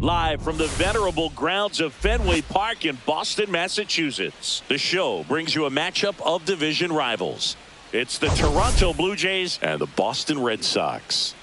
Live from the venerable grounds of Fenway Park in Boston, Massachusetts, the show brings you a matchup of division rivals. It's the Toronto Blue Jays and the Boston Red Sox.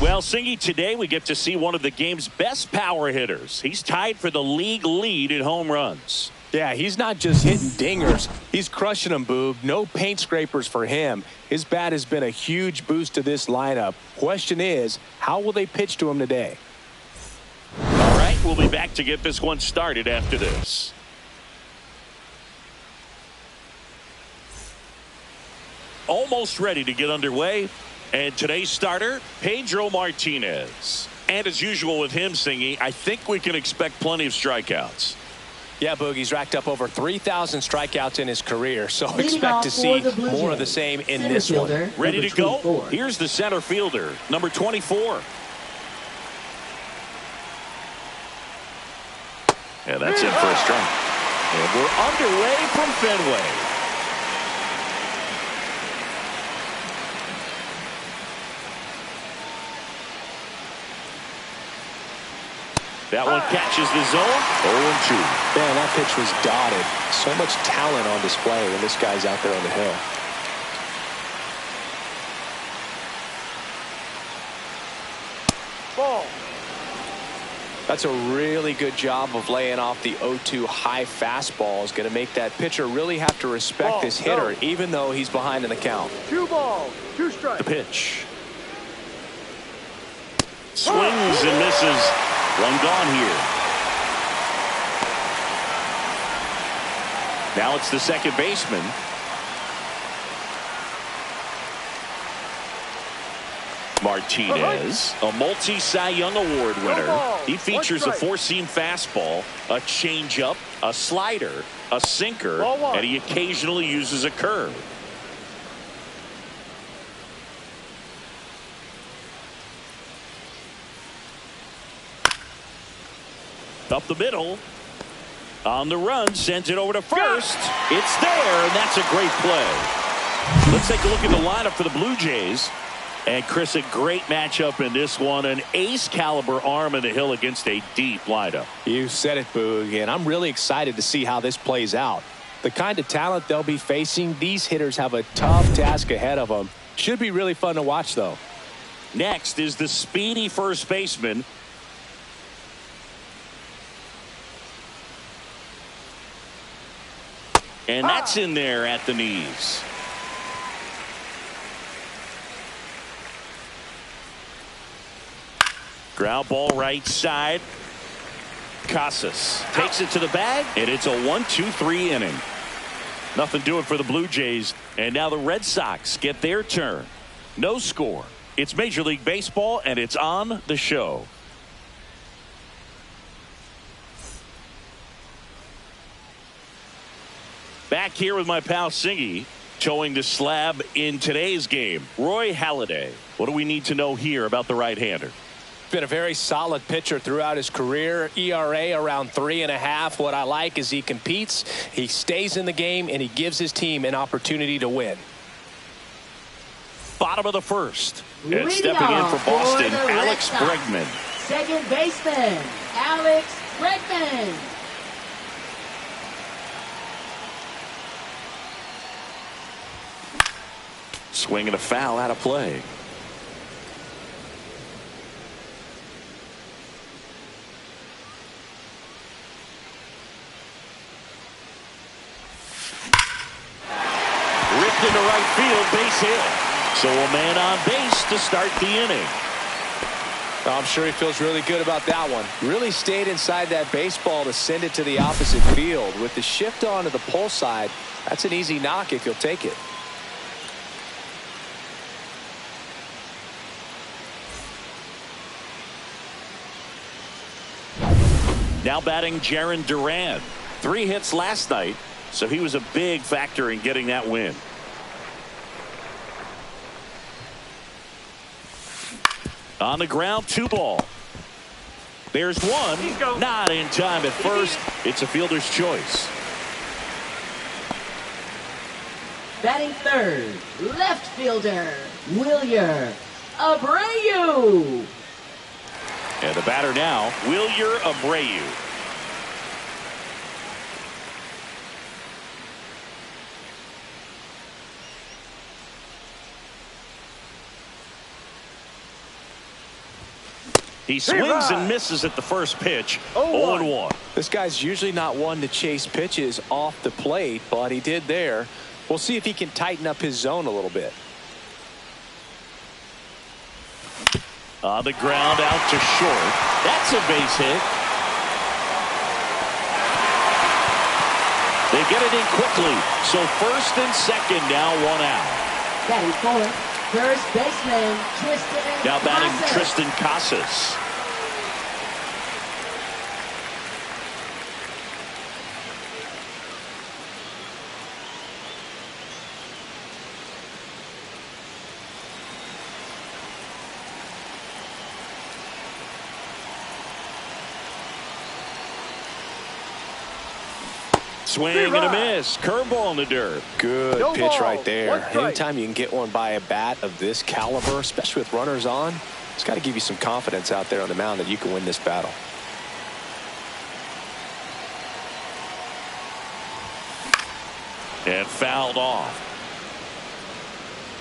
Well, Singy, today we get to see one of the game's best power hitters. He's tied for the league lead in home runs. Yeah, he's not just hitting dingers. He's crushing them, Boog. No paint scrapers for him. His bat has been a huge boost to this lineup. Question is, how will they pitch to him today? All right, we'll be back to get this one started after this. Almost ready to get underway. And today's starter, Pedro Martinez. And as usual with him, Singy, I think we can expect plenty of strikeouts. Yeah, Boogie's racked up over 3,000 strikeouts in his career, so expect to see more of the same in this one. Ready to go? Here's the center fielder, number 24. And that's in for a strike. And we're underway from Fenway. That one catches the zone. 0-2. Man, that pitch was dotted. So much talent on display when this guy's out there on the hill. Ball. That's a really good job of laying off the 0-2 high fastball. Is going to make that pitcher really have to respect this hitter, even though he's behind in the count. 2 balls, 2 strikes. The pitch. Swings and misses. One gone here. Now it's the second baseman. Martinez, a multi-Cy Young Award winner. He features a 4-seam fastball, a changeup, a slider, a sinker, and he occasionally uses a curve. Up the middle. On the run, sends it over to first. It's there, and that's a great play. Let's take a look at the lineup for the Blue Jays. And Chris, a great matchup in this one. An ace caliber arm in the hill against a deep lineup. You said it, Boog, and I'm really excited to see how this plays out. The kind of talent they'll be facing, these hitters have a tough task ahead of them. Should be really fun to watch, though. Next is the speedy first baseman. And that's in there at the knees. Ground ball right side. Casas takes it to the bag, and it's a 1-2-3 inning. Nothing doing for the Blue Jays, and now the Red Sox get their turn. No score. It's Major League Baseball, and it's on the show. Back here with my pal Singy, towing the slab in today's game. Roy Halladay. What do we need to know here about the right-hander? Been a very solid pitcher throughout his career. ERA around 3.5. What I like is he competes, he stays in the game, and he gives his team an opportunity to win. Bottom of the first. And stepping in for Boston, Alex Bregman. Second baseman, Alex Bregman. Swing and a foul out of play. Ripped into right field, base hit. So a man on base to start the inning. I'm sure he feels really good about that one. Really stayed inside that baseball to send it to the opposite field. With the shift on to the pull side, that's an easy knock if you'll take it. Now batting Jarren Duran. 3 hits last night, so he was a big factor in getting that win. On the ground, 2 ball. There's one. Not in time at first. It's a fielder's choice. Batting third, left fielder, Wilyer Abreu. And the batter now, Wilyer Abreu. He swings and misses at the first pitch. 0-1. This guy's usually not one to chase pitches off the plate, but he did there. We'll see if he can tighten up his zone a little bit. On the ground, out to short. That's a base hit. They get it in quickly. So first and second now, 1 out. Batting fourth, first baseman Tristan Now batting Casas. Tristan Casas. Swing and a miss. Curveball in the dirt. Good pitch right there. Anytime you can get one by a bat of this caliber, especially with runners on, it's got to give you some confidence out there on the mound that you can win this battle. And fouled off.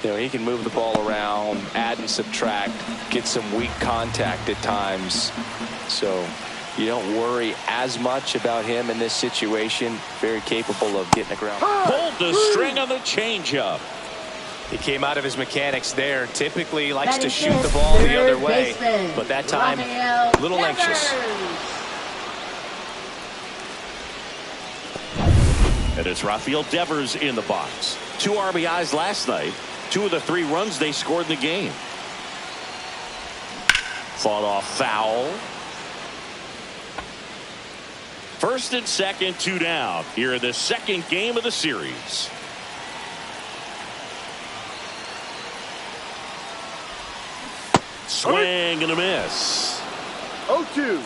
You know, he can move the ball around, add and subtract, get some weak contact at times. So you don't worry as much about him in this situation. Very capable of getting the ground. Pulled the string on the changeup. He came out of his mechanics there. Typically likes to shoot the fifth, ball the third other way, baseman, but that time Rafael a little anxious. Devers. And it's Rafael Devers in the box. 2 RBIs last night. 2 of the 3 runs they scored in the game. Fought off foul. First and second, 2 down. Here in the second game of the series. Swing and a miss. 0-2.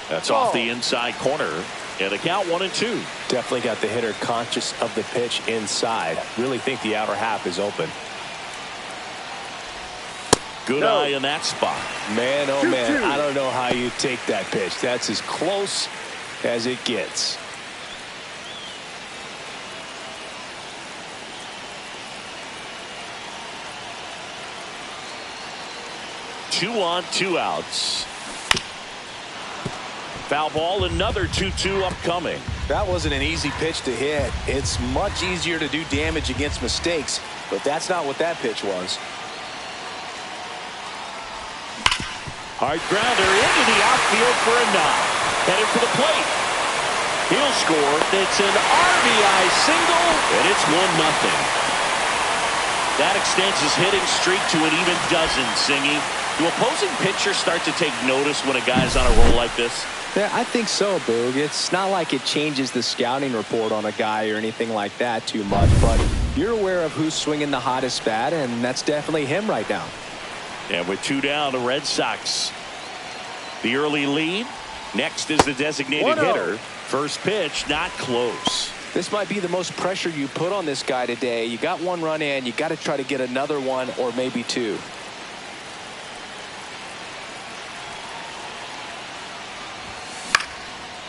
That's off the inside corner. And the count 1-2. Definitely got the hitter conscious of the pitch inside. Really think the outer half is open. Good eye in that spot. Man, oh man, I don't know how you take that pitch. That's as close as it gets. Two on, 2 outs. Foul ball, another 2-2 upcoming. That wasn't an easy pitch to hit. It's much easier to do damage against mistakes, but that's not what that pitch was. Hard grounder into the outfield for a knock. Headed for the plate. He'll score. It's an RBI single, and it's 1-0. That extends his hitting streak to an even dozen, Singy. Do opposing pitchers start to take notice when a guy's on a roll like this? Yeah, I think so, Boog. It's not like it changes the scouting report on a guy or anything like that too much, but you're aware of who's swinging the hottest bat, and that's definitely him right now. And with 2 down, the Red Sox. The early lead. Next is the designated hitter. First pitch, not close. This might be the most pressure you put on this guy today. You got 1 run in. You got to try to get another 1 or maybe 2.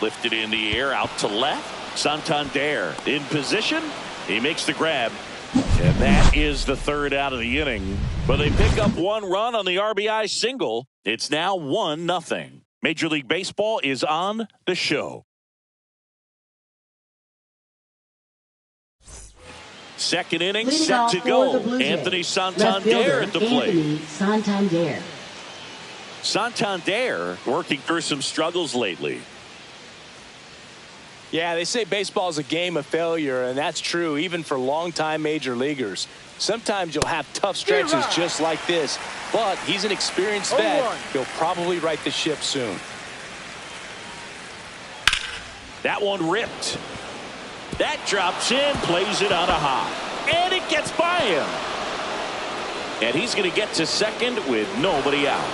Lifted in the air, out to left. Santander in position. He makes the grab. And that is the 3rd out of the inning. But they pick up 1 run on the RBI single. It's now 1-0. Major League Baseball is on the show. Second inning Leading set off to for go. the Blue Jays, Anthony left Santander fielder, at the plate. Anthony Santander. Santander working through some struggles lately. Yeah, they say baseball is a game of failure, and that's true even for longtime major leaguers. Sometimes you'll have tough stretches just like this, but he's an experienced vet. He'll probably right the ship soon. That one ripped. That drops in, plays it on a hop, and it gets by him. And he's going to get to second with nobody out.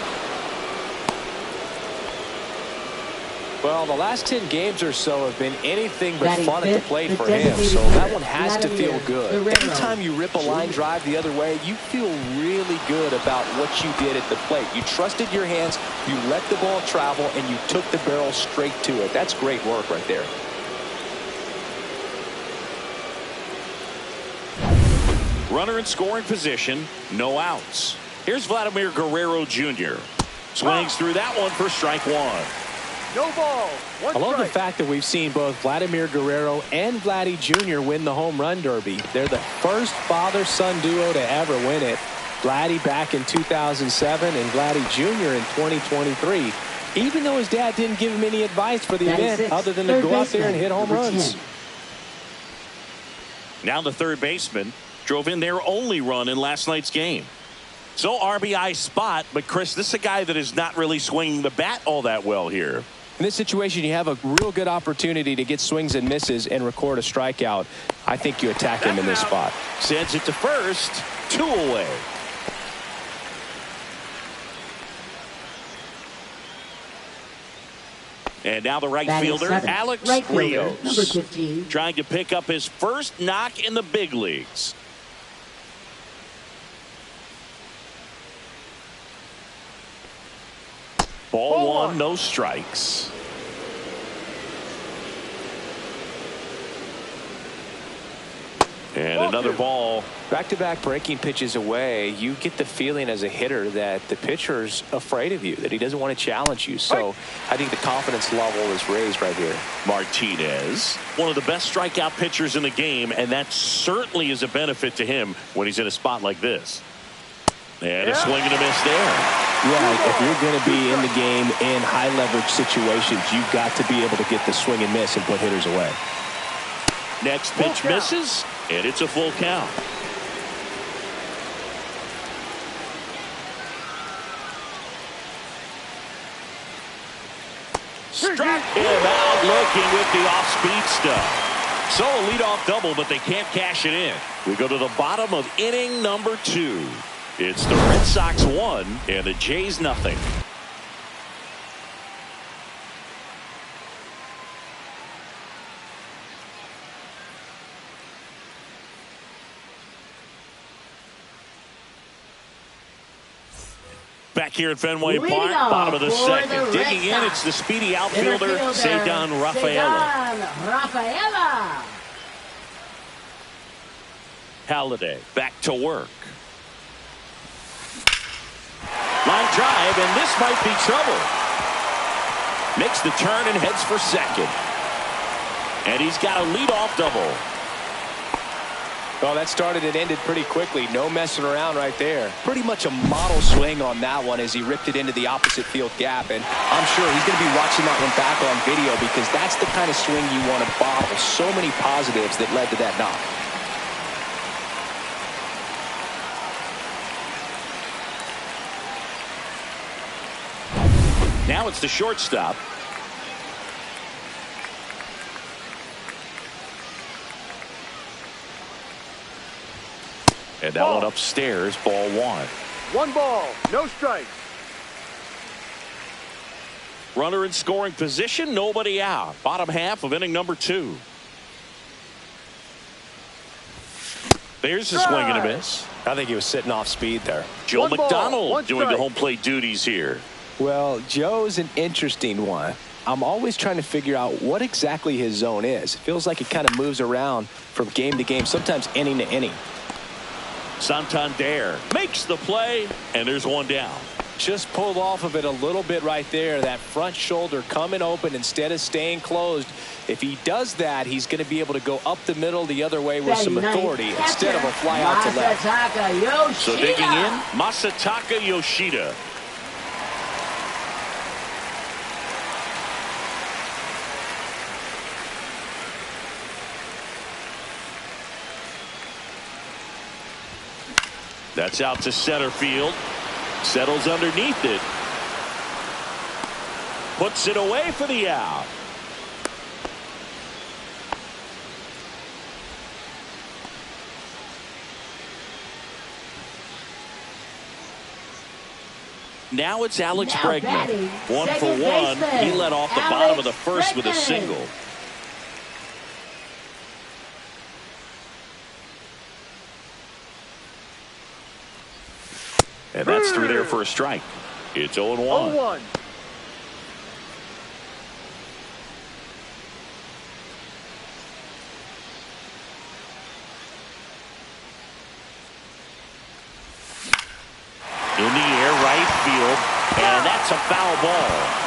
Well, the last 10 games or so have been anything but Batting fun at the fifth, plate the for him, designated so hitter, that one has to feel good. Guerrero. Every time you rip a line drive the other way, you feel really good about what you did at the plate. You trusted your hands, you let the ball travel, and you took the barrel straight to it. That's great work right there. Runner in scoring position, no outs. Here's Vladimir Guerrero Jr. Swings through that one for strike one. No ball. I love the fact that we've seen both Vladimir Guerrero and Vladdy Jr. win the home run derby. They're the first father-son duo to ever win it. Vladdy back in 2007 and Vladdy Jr. in 2023. Even though his dad didn't give him any advice for the event other than to go out there and hit home runs. Now the third baseman drove in their only run in last night's game. So RBI spot, but Chris, this is a guy that is not really swinging the bat all that well here. In this situation, you have a real good opportunity to get swings and misses and record a strikeout. I think you attack him in this spot. Sends it to first, 2 away. And now the right fielder, Alex Rios, number 15. trying to pick up his first knock in the big leagues. Ball one, no strikes. And another ball. Back-to-back breaking pitches away, you get the feeling as a hitter that the pitcher's afraid of you, that he doesn't want to challenge you. So I think the confidence level is raised right here. Martinez, one of the best strikeout pitchers in the game, and that certainly is a benefit to him when he's in a spot like this. And a swing and a miss there. Yeah, if you're going to be in the game in high-leverage situations, you've got to be able to get the swing and miss and put hitters away. Next pitch misses, and it's a full count. Struck him out looking with the off-speed stuff. So a leadoff double, but they can't cash it in. We go to the bottom of inning number 2. It's the Red Sox 1 and the Jays nothing. Back here at Fenway Park, bottom of the second. Digging in, it's the speedy outfielder, Ceddanne Rafaela. Halladay back to work. Line drive, and this might be trouble. Makes the turn and heads for second. And he's got a leadoff double. Well, that started and ended pretty quickly. No messing around right there. Pretty much a model swing on that one as he ripped it into the opposite field gap. And I'm sure he's going to be watching that one back on video because that's the kind of swing you want to bottle. So many positives that led to that knock. Now it's the shortstop. And that one upstairs, ball one. 1 ball, no strikes. Runner in scoring position, nobody out. Bottom half of inning number 2. There's a swing and a miss. I think he was sitting off speed there. Joe 1 ball, McDonald 1 doing the strike. home plate duties here. Well, Joe's an interesting one. I'm always trying to figure out what exactly his zone is. It feels like it kind of moves around from game to game, sometimes inning to inning. Santander makes the play, and there's one down. Just pulled off of it a little bit right there. That front shoulder coming open instead of staying closed. If he does that, he's going to be able to go up the middle the other way with some authority instead of a fly out to left. So digging in, Masataka Yoshida. That's out to center field. Settles underneath it. Puts it away for the out. Now it's Alex Bregman. 1 for 1. He led off the bottom of the first with a single. And that's through there for a strike. It's 0-1. 0-1. In the air, right field, and that's a foul ball.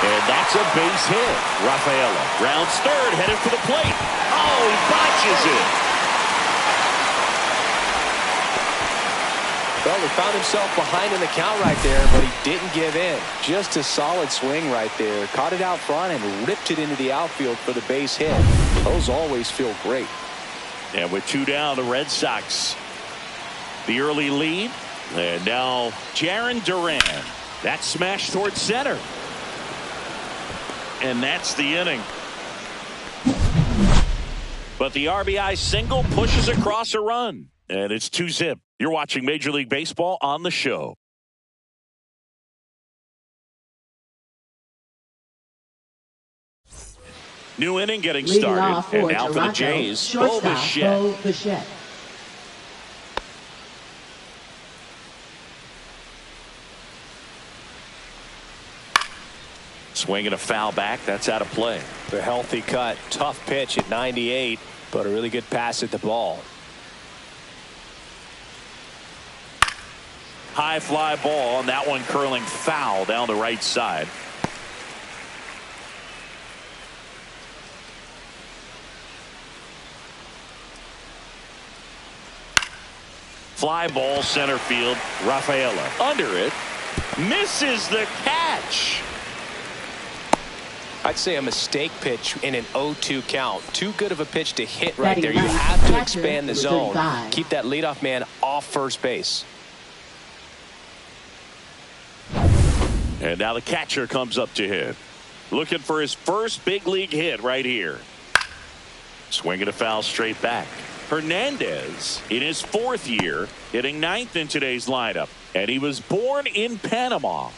And that's a base hit. Rafaela rounds third, headed for the plate. Oh, he botches it. Well, he found himself behind in the count right there, but he didn't give in. Just a solid swing right there. Caught it out front and ripped it into the outfield for the base hit. Those always feel great. And with 2 down, the Red Sox, the early lead. And now Jarren Duran. That smash towards center. And that's the inning. But the RBI single pushes across a run. And it's 2-zip. You're watching Major League Baseball on the show. New inning getting started. And now for the Jays, Bo Bichette. Swinging a foul back. That's out of play. The healthy cut. Tough pitch at 98, but a really good pass at the ball. High fly ball, and that one curling foul down the right side. Fly ball center field. Rafaela under it. Misses the catch. I'd say a mistake pitch in an 0-2 count. Too good of a pitch to hit right there. You have to expand the zone. Keep that leadoff man off first base. And now the catcher comes up to hit. Looking for his first big league hit right here. Swinging a foul straight back. Hernandez in his 4th year, hitting 9th in today's lineup. And he was born in Panama.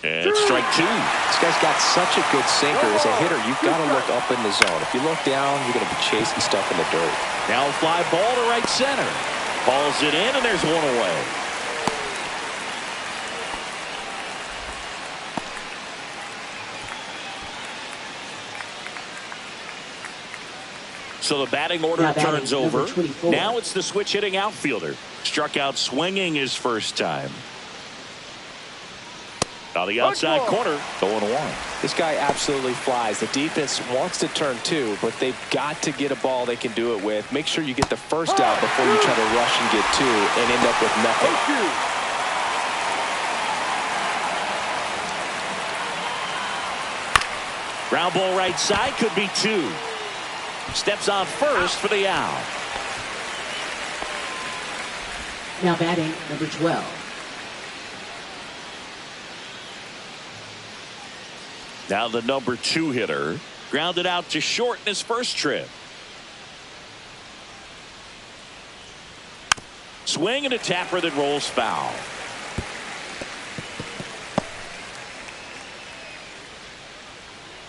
And it's strike 2. This guy's got such a good sinker. As a hitter, you've got to look up in the zone. If you look down, you're going to be chasing stuff in the dirt. Now a fly ball to right center. Balls it in, and there's one away. So the batting order turns over. Now it's the switch hitting outfielder. Struck out swinging his first time. On the outside corner, 0-1. This guy absolutely flies. The defense wants to turn 2, but they've got to get a ball they can do it with. Make sure you get the first out before you try to rush and get 2 and end up with nothing. Ground ball right side, could be 2. Steps on first for the out. Now batting, number 12. Now the number 2 hitter grounded out to short in his first trip. Swing and a tapper that rolls foul.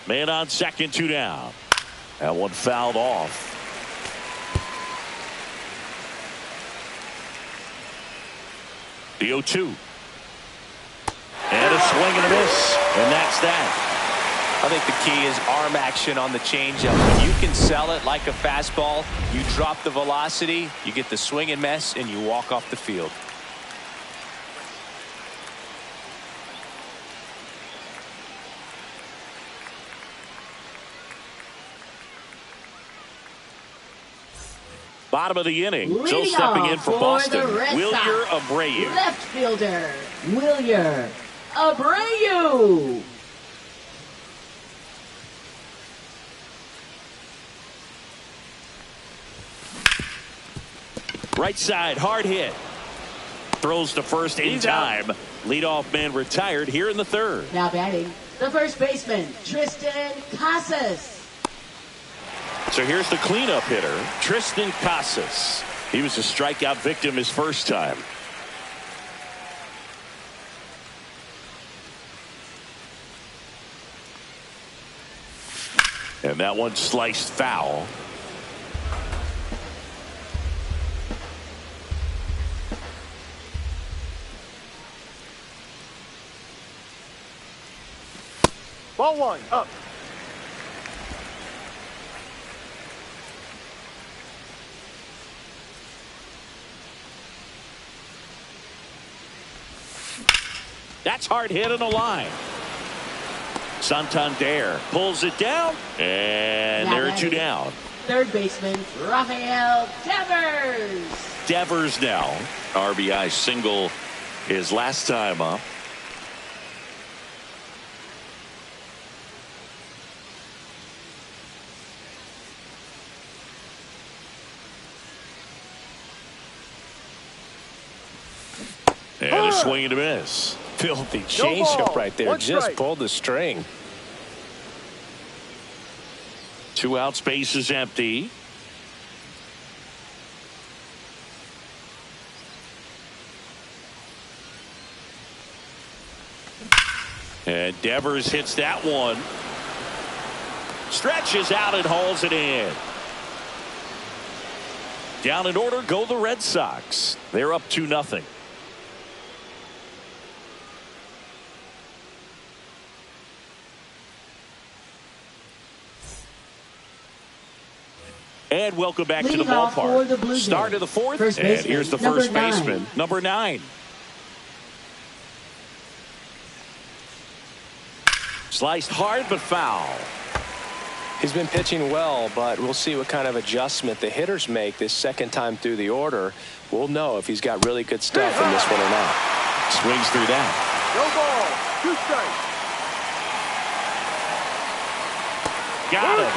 Man on second, 2 down. That one fouled off. The 0-2. And a swing and a miss. And that's that. I think the key is arm action on the changeup. When you can sell it like a fastball, you drop the velocity, you get the swing and miss, and you walk off the field. Bottom of the inning. So stepping in for Boston, Wilyer Abreu. Left fielder, Wilyer Abreu. Right side, hard hit. Throws to first in time. Leadoff man retired here in the third. Now batting, the first baseman, Tristan Casas. So here's the cleanup hitter, Tristan Casas. He was a strikeout victim his first time. And that one sliced foul. Ball one, up. That's hard hit on the line. Santander pulls it down, and Now there are batting, 2 down. third baseman, Rafael Devers. Devers now. RBI single his last time up. And a swing and a miss. Filthy No changeup ball. right there. One Just strike. pulled the string. 2 outs, base is empty. And Devers hits that one. Stretches out and hauls it in. Down in order go the Red Sox. They're up 2-0. And welcome back to the Leading off for the Blue ballpark. Jays. Start of the fourth. First And baseman, here's the number first 9. baseman, number 9. Sliced hard but foul. He's been pitching well, but we'll see what kind of adjustment the hitters make this second time through the order. We'll know if he's got really good stuff in this one or not. Swings through that. No ball, 2 strikes. Got it.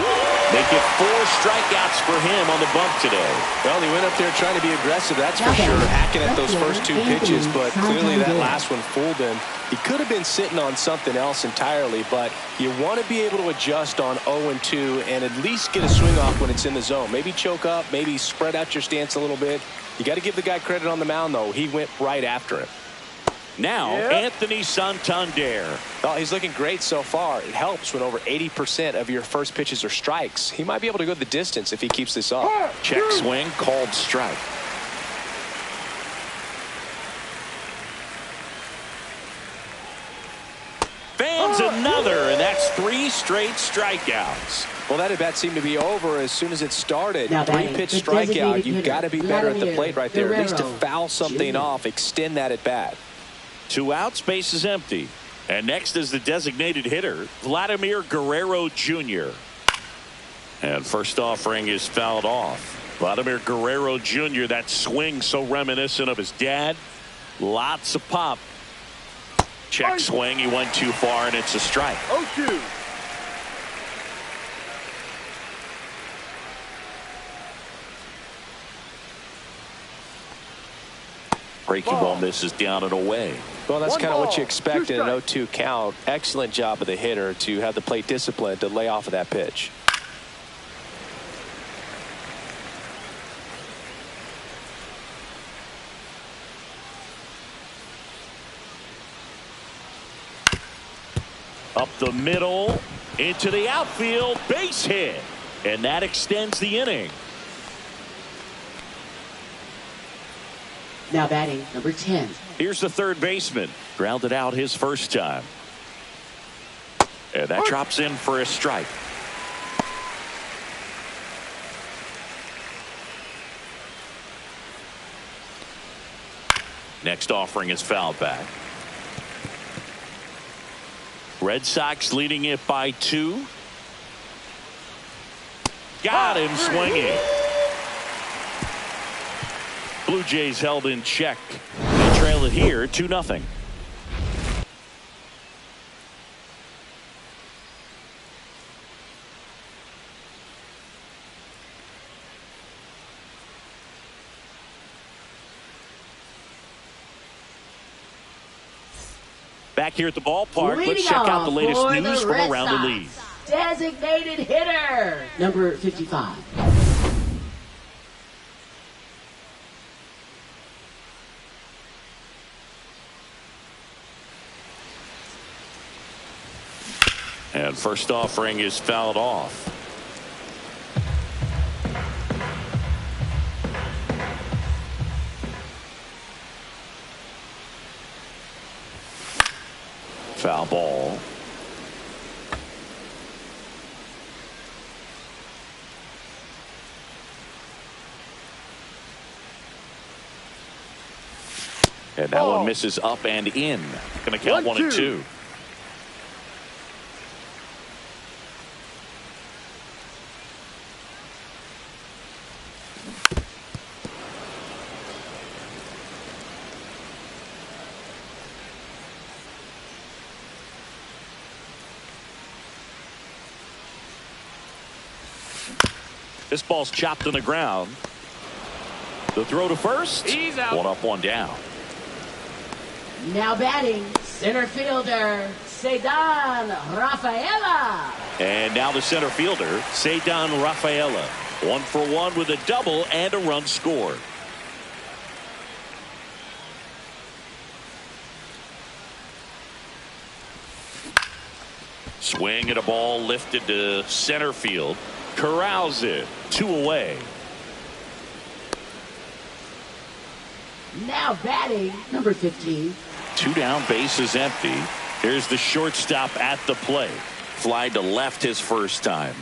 Make it 4 strikeouts for him on the bump today. Well, he went up there trying to be aggressive, that's for sure, hacking at those first 2 pitches, but clearly that last one fooled him. He could have been sitting on something else entirely, but you want to be able to adjust on 0-2 and at least get a swing off when it's in the zone. Maybe choke up, maybe spread out your stance a little bit. You got to give the guy credit on the mound, though. He went right after it. Now, Anthony Santander. Well, he's looking great so far. It helps when over 80% of your first pitches are strikes. He might be able to go the distance if he keeps this up. Check swing, called strike. Fans another, and that's 3 straight strikeouts. Well, that at bat seemed to be over as soon as it started. Now batting, 3-pitch the strikeout. designated You've hitter, got to be better at the Vladimir plate right there. At least to Guerrero foul something Jr. off, extend that at bat. 2 outs, base is empty. And next is the designated hitter, Vladimir Guerrero Jr. And first offering is fouled off. Vladimir Guerrero Jr., that swing so reminiscent of his dad. Lots of pop. Check swing, he went too far, and it's a strike. 0-2. Breaking ball misses down and away. Well, that's One kind of what ball, you expect 2 in an strikes. 0-2 count. Excellent job of the hitter to have the plate discipline to lay off of that pitch. Up the middle, into the outfield, base hit. And that extends the inning. Now batting, number 10. Here's the third baseman. Grounded out his first time. And that drops in for a strike. Next offering is fouled back. Red Sox leading it by 2. Got him swinging. Blue Jays held in check. They trail it here 2-0. Back here at the ballpark, let's Leading check out off the latest for news the from Red around Sox, the league. designated hitter, number 55. And first offering is fouled off. Foul ball. And that one misses up and in. Going to count 1-2. This ball's chopped on the ground. The throw to first. He's out. 1 up, 1 down. Now batting, center fielder, Cedar Rafaela. And now the center fielder, Cedar Rafaela. 1 for 1 with a double and a run scored. Swing and a ball lifted to center field. Corrals it. 2 away. Now batting, number 15. 2 down, bases empty. Here's the shortstop at the plate. Fly to left his first time.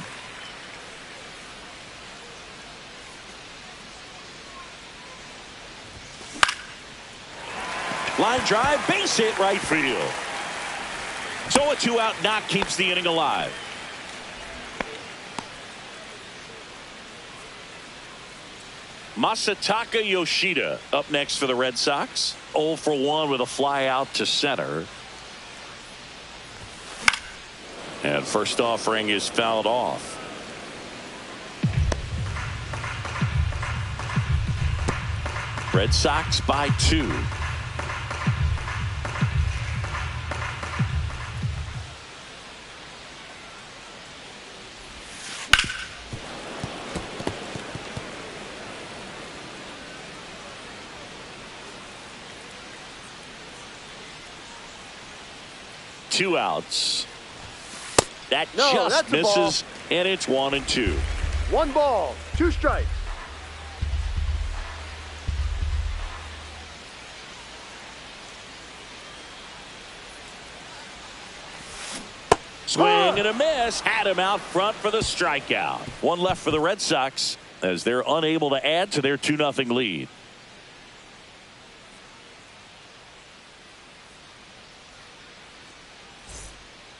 Line drive, base hit, right field. So a 2-out knock keeps the inning alive. Masataka Yoshida up next for the Red Sox. 0 for 1 with a fly out to center. And first offering is fouled off. Red Sox by 2. Two outs. That just misses, and it's 1-2. 1 ball, 2 strikes. Swing and a miss. Had him out front for the strikeout. 1 left for the Red Sox as they're unable to add to their 2-0 lead.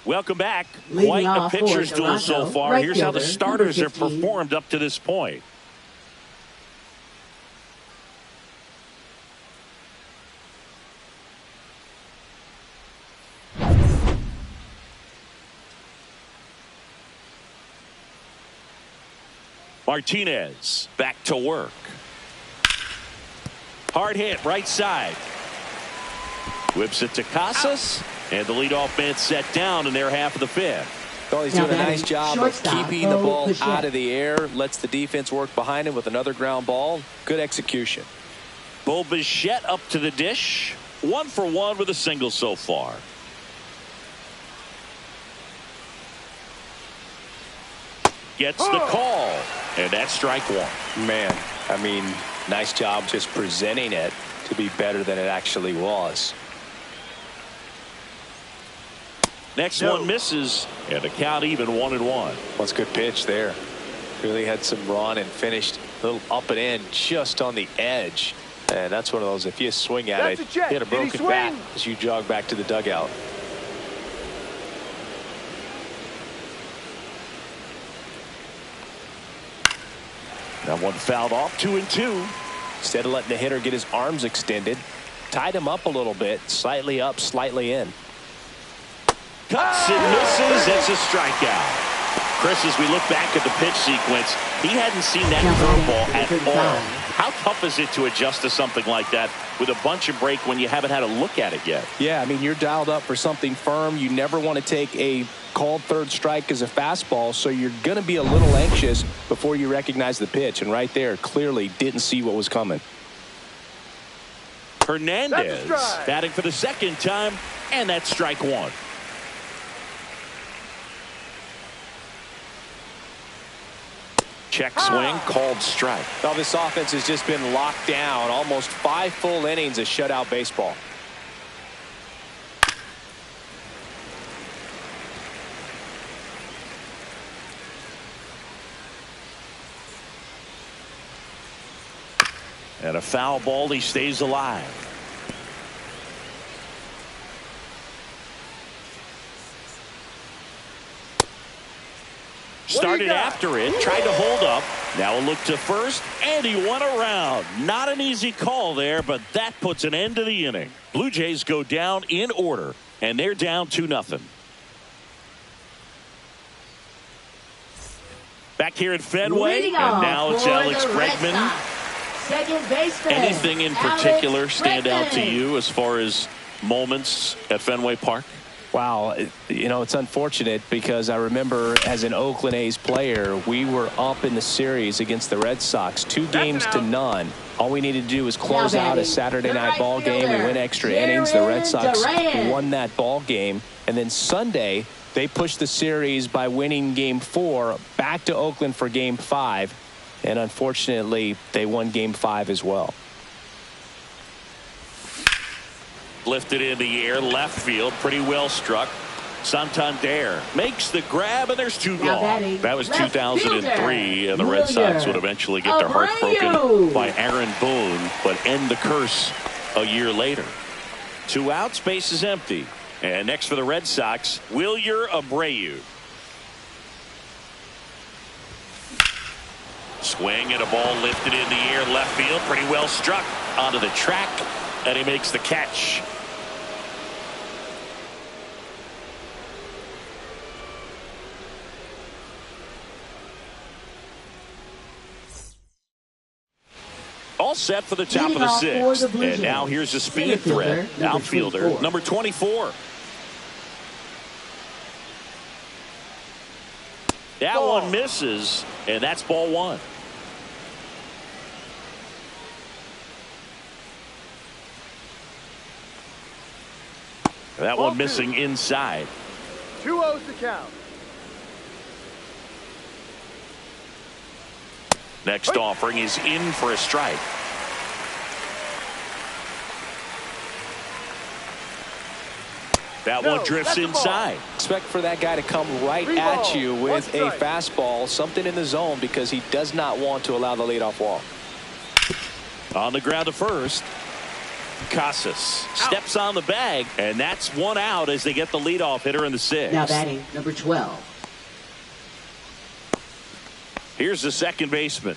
Welcome back. Quite a pitcher's duel so far. Here's how the starters have performed up to this point. Martinez back to work. Hard hit right side. Whips it to Casas. And the leadoff man set down in their half of the 5th. Well, he's doing a nice job of keeping the ball out of the air. Lets the defense work behind him with another ground ball. Good execution. Bo Bichette up to the dish. 1 for 1 with a single so far. Gets the call. And that's strike 1. Man, I mean, nice job just presenting it to be better than it actually was. Next one misses, and the count even 1-1. Well, it's a good pitch there. Really had some run and finished a little up and in just on the edge. And that's one of those, if you swing at it, hit a broken bat as you jog back to the dugout. That one fouled off. 2-2. Instead of letting the hitter get his arms extended, tied him up a little bit, slightly up, slightly in. Cuts and misses. It's a strikeout. Chris, as we look back at the pitch sequence, he hadn't seen that curveball at all. How tough is it to adjust to something like that with a bunch of break when you haven't had a look at it yet? Yeah, I mean, you're dialed up for something firm. You never want to take a called third strike as a fastball, so you're going to be a little anxious before you recognize the pitch. And right there, clearly didn't see what was coming. Hernandez batting for the second time, and that's strike one. Check swing, called strike. Now this offense has just been locked down. Almost 5 full innings of shutout baseball. And a foul ball, he stays alive. Started after it, tried to hold up. Now a look to first, and he went around. Not an easy call there, but that puts an end to the inning. Blue Jays go down in order, and they're down 2-0. Back here at Fenway, and now it's Alex Bregman. Second baseman. Anything in particular stand out to you as far as moments at Fenway Park? Wow, you know, it's unfortunate because I remember as an Oakland A's player, we were up in the series against the Red Sox, 2-0. All we needed to do was close out a Saturday night ball game. We went extra innings. The Red Sox won that ball game. And then Sunday, they pushed the series by winning Game 4 back to Oakland for Game 5. And unfortunately, they won Game 5 as well. Lifted in the air, left field, pretty well struck. Santander makes the grab, and there's 2 gone. That was 2003, and the Red Sox would eventually get their hearts broken by Aaron Boone, but end the curse a year later. 2 outs, base is empty. And next for the Red Sox, Wilyer Abreu. Swing and a ball lifted in the air, left field, pretty well struck onto the track, and he makes the catch. All set for the top of the 6th. And now here's a speed threat. Outfielder, number 24. That one misses, and that's ball 1. That one missing inside. 2-0 to count. Next offering is in for a strike. That one drifts inside. Expect for that guy to come right at you with a fastball, something in the zone, because he does not want to allow the leadoff walk. On the ground to first. Casas steps on the bag, and that's 1 out as they get the leadoff hitter in the 6th. Now batting, number 12. Here's the second baseman.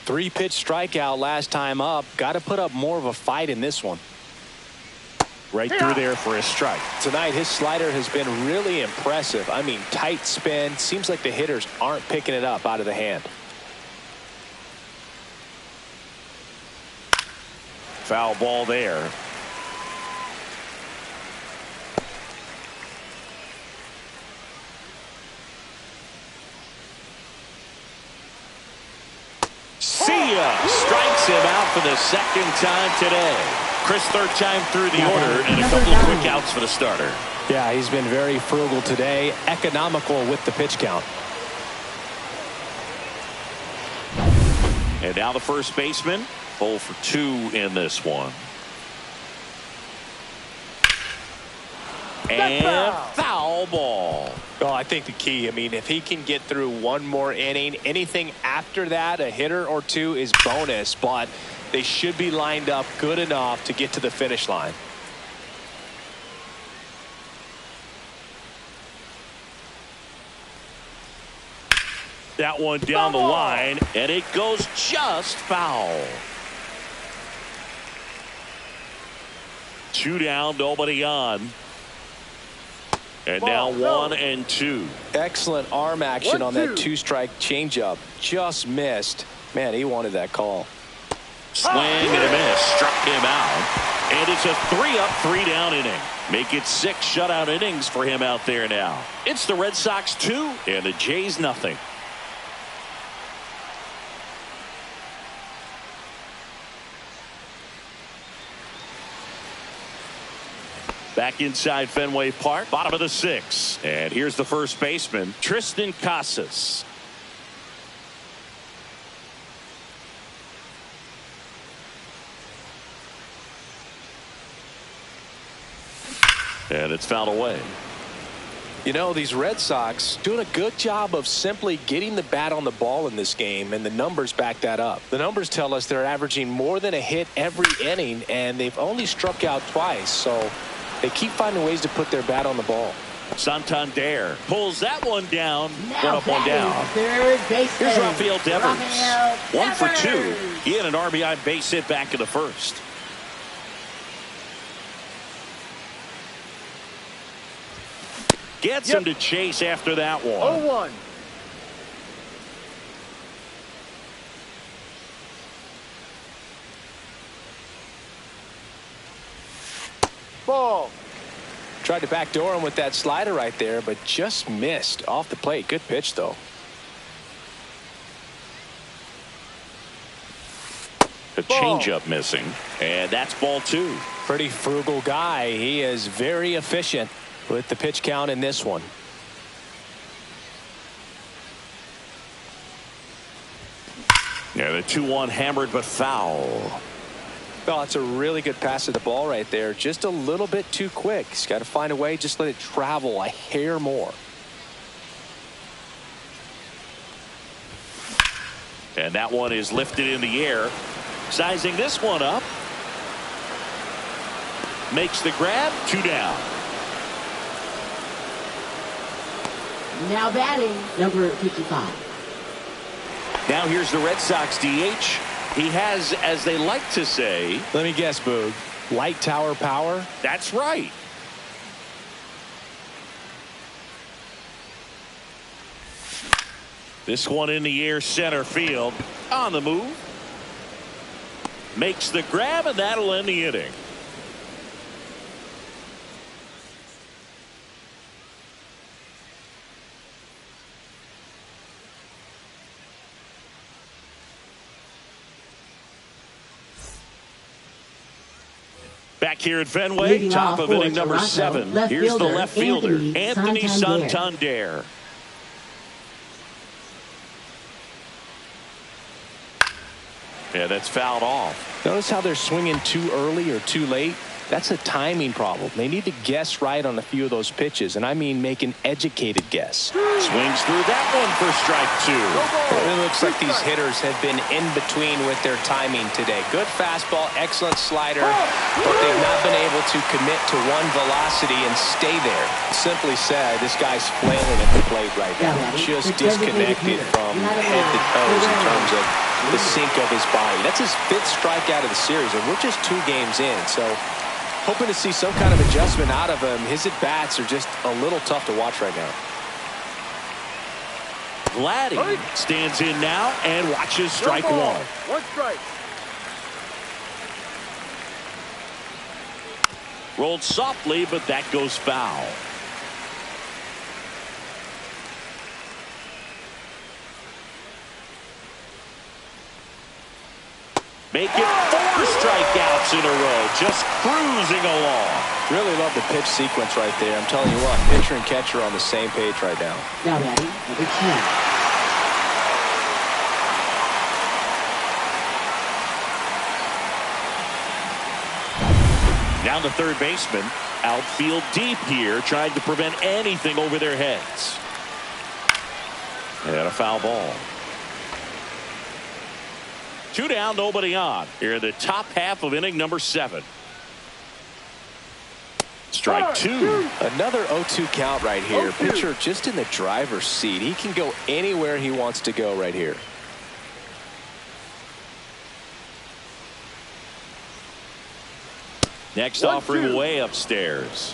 3-pitch strikeout last time up. Got to put up more of a fight in this one. Right through there for a strike. Tonight, his slider has been really impressive. I mean, tight spin. Seems like the hitters aren't picking it up out of the hand. Foul ball there. See ya! Strikes him out for the second time today. Chris, third time through the order, and a couple of quick outs for the starter. Yeah, he's been very frugal today, economical with the pitch count. And now the first baseman, 0 for 2 in this one. And foul ball. Well, I think the key, I mean, if he can get through one more inning, anything after that, a hitter or 2 is bonus, but they should be lined up good enough to get to the finish line. That one down the line, and it goes just foul. 2 down, nobody on. And now 1-2. Excellent arm action on that two-strike changeup. Just missed. Man, he wanted that call. Swing and a miss. Struck him out. And it's a 3-up, 3-down inning. Make it 6 shutout innings for him out there now. It's the Red Sox 2 and the Jays nothing. Back inside Fenway Park, bottom of the 6th. And here's the first baseman, Tristan Casas. And it's fouled away. You know, these Red Sox doing a good job of simply getting the bat on the ball in this game, and the numbers back that up. The numbers tell us they're averaging more than a hit every inning, and they've only struck out twice, so they keep finding ways to put their bat on the ball. Santander pulls that one down. Now One up, one down. third baseman. Here's Rafael Devers. Rafael 1 for 2. Devers. He had an RBI base hit back in the first. Gets him to chase after that one. 0-1. Ball. Tried to backdoor him with that slider right there, but just missed off the plate. Good pitch, though. A changeup missing, and that's ball 2. Pretty frugal guy. He is very efficient with the pitch count in this one. Yeah, the 2-1 hammered but foul. Well, it's a really good pass of the ball right there. Just a little bit too quick. He's got to find a way. Just let it travel a hair more. And that one is lifted in the air. Sizing this one up. Makes the grab. 2 down. Now batting, number 55. Now here's the Red Sox DH. He has, as they like to say, Let me guess, Boog. Light tower power? that's right. This one in the air, center field. On the move. Makes the grab, and that'll end the inning. Back here at Fenway, Leading top off of for inning number Toronto, 7. left Here's the fielder, left fielder, Anthony Santander. Santander. Yeah, that's fouled off. Notice how they're swinging too early or too late? That's a timing problem. They need to guess right on a few of those pitches, and I mean make an educated guess. Swings through that one for strike 2. It looks like these hitters have been in between with their timing today. Good fastball, excellent slider, but they've not been able to commit to one velocity and stay there. Simply said, this guy's flailing at the plate right now. Just disconnected from head to toes in terms of the sink of his body. That's his 5th strikeout of the series, and we're just 2 games in, so hoping to see some kind of adjustment out of him. His at-bats are just a little tough to watch right now. Vladdy stands in now and watches strike 1. 1 strike. Rolled softly, but that goes foul. Make it 4 strikeouts in a row. Just cruising along. Really love the pitch sequence right there. I'm telling you what, pitcher and catcher are on the same page right now. Now batting, number 10. Down the third baseman. Outfield deep here, trying to prevent anything over their heads. And a foul ball. 2 down, nobody on. Here in the top half of inning number 7. Strike 2. Another 0-2 count right here. Pitcher just in the driver's seat. He can go anywhere he wants to go right here. Next offering way upstairs.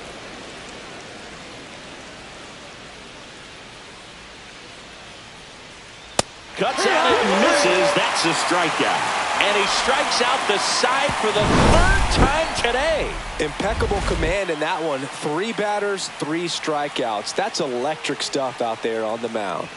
Cuts out and misses. That's a strikeout. And he strikes out the side for the third time today. Impeccable command in that one. 3 batters, 3 strikeouts. That's electric stuff out there on the mound.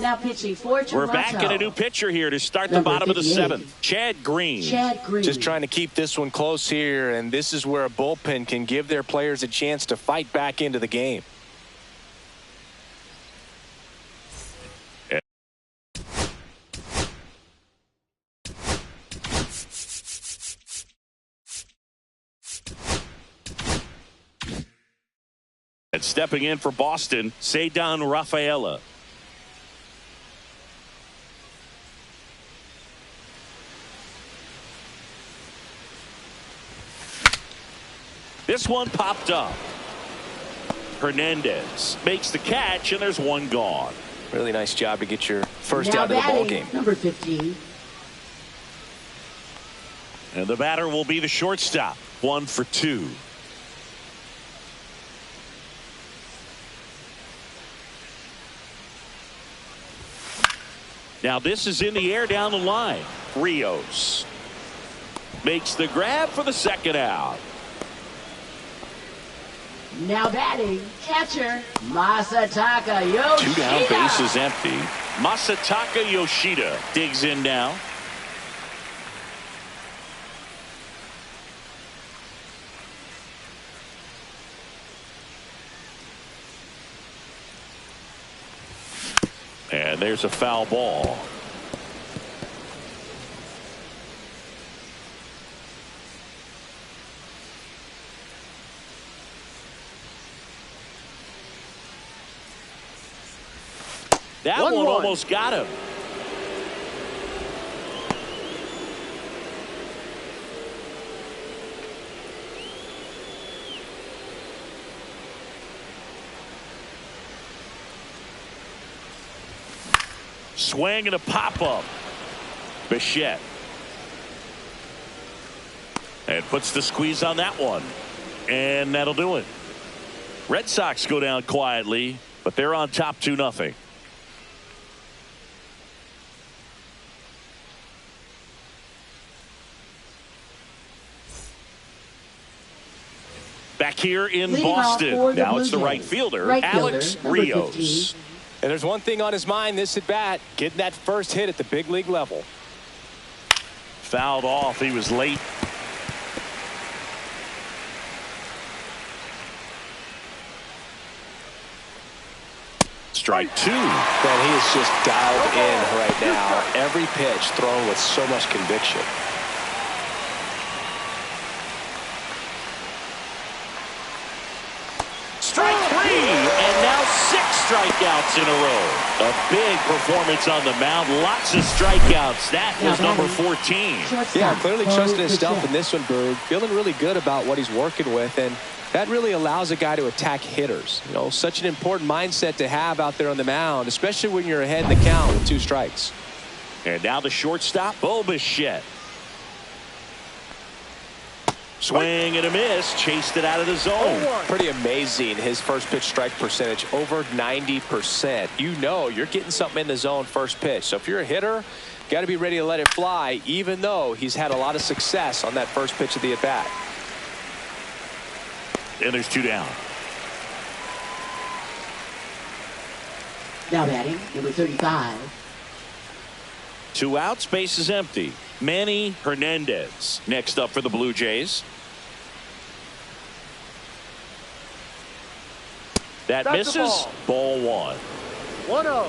Now pitching for Toronto. We're back in a new pitcher here to start the bottom of the 7th. Chad Green. Just trying to keep this one close here, and this is where a bullpen can give their players a chance to fight back into the game. And stepping in for Boston, Cedar Rafaela. This one popped up. Hernandez makes the catch, and there's one gone. Really nice job to get your first Now out of the ball game. Number 15. And the batter will be the shortstop. 1 for 2. Now this is in the air down the line. Rios makes the grab for the second out. Now batting, catcher, Masataka Yoshida. 2 down, bases empty. Masataka Yoshida digs in now. And there's a foul ball. That one almost got him. Swing and a pop-up. Bichette. And puts the squeeze on that one. And that'll do it. Red Sox go down quietly, but they're on top 2-0. Back here in Boston. Now it's the right fielder, Alex Rios. And there's one thing on his mind this at bat, getting that first hit at the big league level. Fouled off. He was late. Strike 2. Man, he is just dialed in right now. Every pitch thrown with so much conviction. Strike 3, and now 6 strikeouts in a row. A big performance on the mound. Lots of strikeouts. That was number 14. Yeah, clearly trusting his stuff in this one, Berg. Feeling really good about what he's working with, and that really allows a guy to attack hitters. You know, such an important mindset to have out there on the mound, especially when you're ahead in the count with 2 strikes. And now the shortstop, Bichette. Swing and a miss. Chased it out of the zone. Pretty amazing. His first pitch strike percentage over 90%. You know you're getting something in the zone first pitch. So if you're a hitter, got to be ready to let it fly, even though he's had a lot of success on that first pitch of the at-bat. And there's 2 down. Now batting, number 35. 2 outs, base is empty. Manny Hernandez next up for the Blue Jays. That That's misses. Ball 1. 1-0.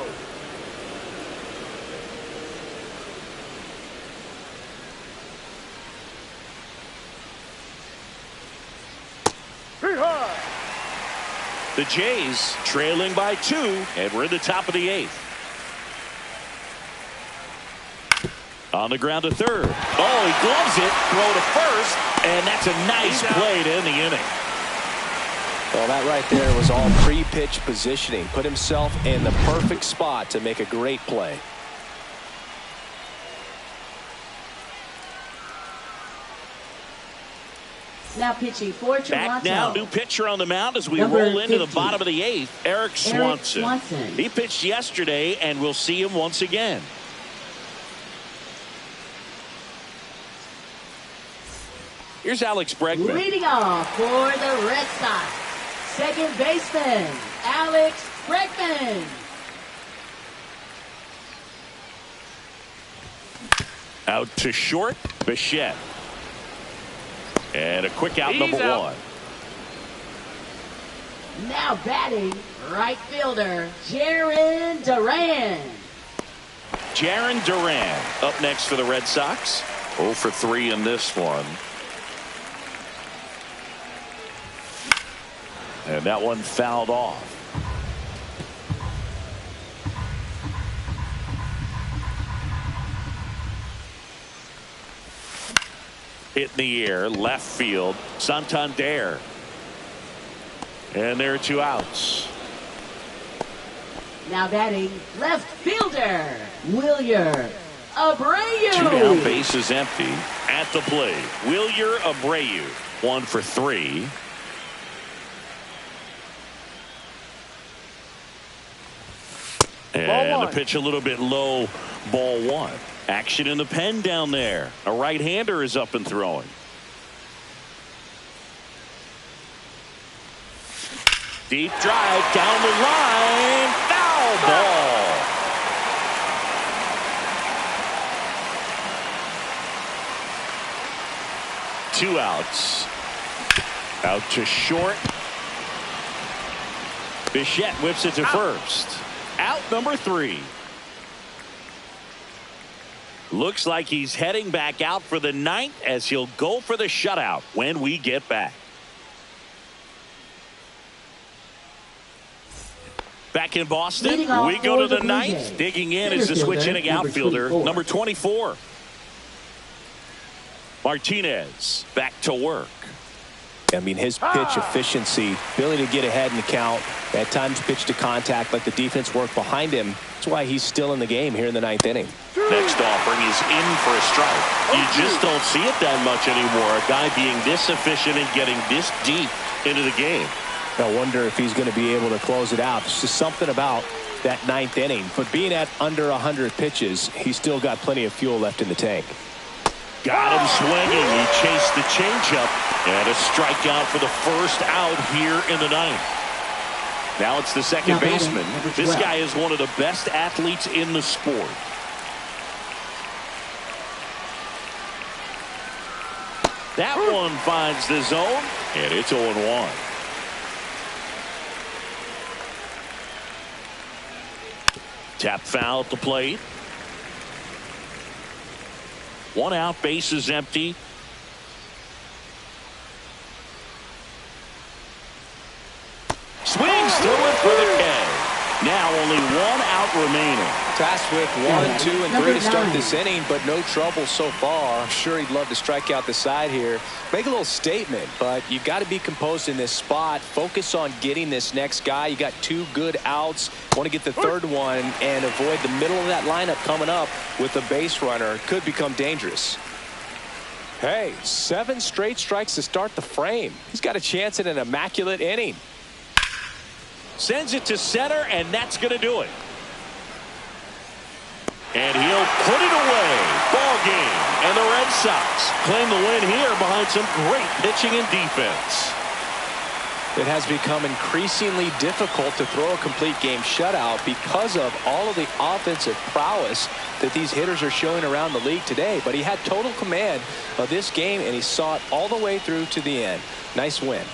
The Jays trailing by 2, and we're in the top of the 8th. On the ground to third. Oh, he gloves it. Throw to first, and that's a nice play to end the inning. Well, that right there was all pre-pitch positioning. Put himself in the perfect spot to make a great play. Now pitching for Toronto. Back now, new pitcher on the mound as we Number roll into 50. the bottom of the 8th, Eric Swanson. He pitched yesterday, and we'll see him once again. Here's Alex Bregman. Leading off for the Red Sox, second baseman, Alex Bregman. Out to short, Bichette. And a quick out, number 1. Now batting, right fielder, Jarren Duran. Jarren Duran up next for the Red Sox. 0 for 3 in this one. And that one fouled off. Hit in the air, left field, Santander. And there are 2 outs. Now batting, left fielder, Wilyer Abreu. 2 down, bases empty. At the plate, Wilyer Abreu. 1 for 3. And the pitch a little bit low, ball 1. Action in the pen down there. A right-hander is up and throwing. Deep drive down the line. Foul ball. Two outs. Out to short. Bichette whips it to first. Out number 3. Looks like he's heading back out for the 9th as he'll go for the shutout when we get back. Back in Boston, we go to the 9th. Digging in is the switch inning outfielder, number 24. Martinez back to work. I mean, his pitch efficiency, ability to get ahead in the count, at times pitch to contact, let the defense work behind him. That's why he's still in the game here in the 9th inning. Next offering is in for a strike. You just don't see it that much anymore. A guy being this efficient and getting this deep into the game. I wonder if he's going to be able to close it out. There's just something about that 9th inning. But being at under 100 pitches, he's still got plenty of fuel left in the tank. Got him swinging. He chased the changeup. And a strikeout for the first out here in the 9th. Now it's the second baseman. This guy is one of the best athletes in the sport. That one finds the zone, and it's 0-1. Tap foul at the plate. 1 out, bases empty. Swings through it for the K. Now only 1 out remaining. Tasked with 1, 2, and 3 to start this inning, but no trouble so far. I'm sure he'd love to strike out the side here. Make a little statement, but you've got to be composed in this spot. Focus on getting this next guy. You got 2 good outs. Want to get the 3rd one and avoid the middle of that lineup coming up with a base runner. Could become dangerous. Hey, 7 straight strikes to start the frame. He's got a chance at an immaculate inning. Sends it to center, and that's going to do it. And he'll put it away. Ball game. And the Red Sox claim the win here behind some great pitching and defense. It has become increasingly difficult to throw a complete game shutout because of all of the offensive prowess that these hitters are showing around the league today. But he had total command of this game, and he saw it all the way through to the end. Nice win.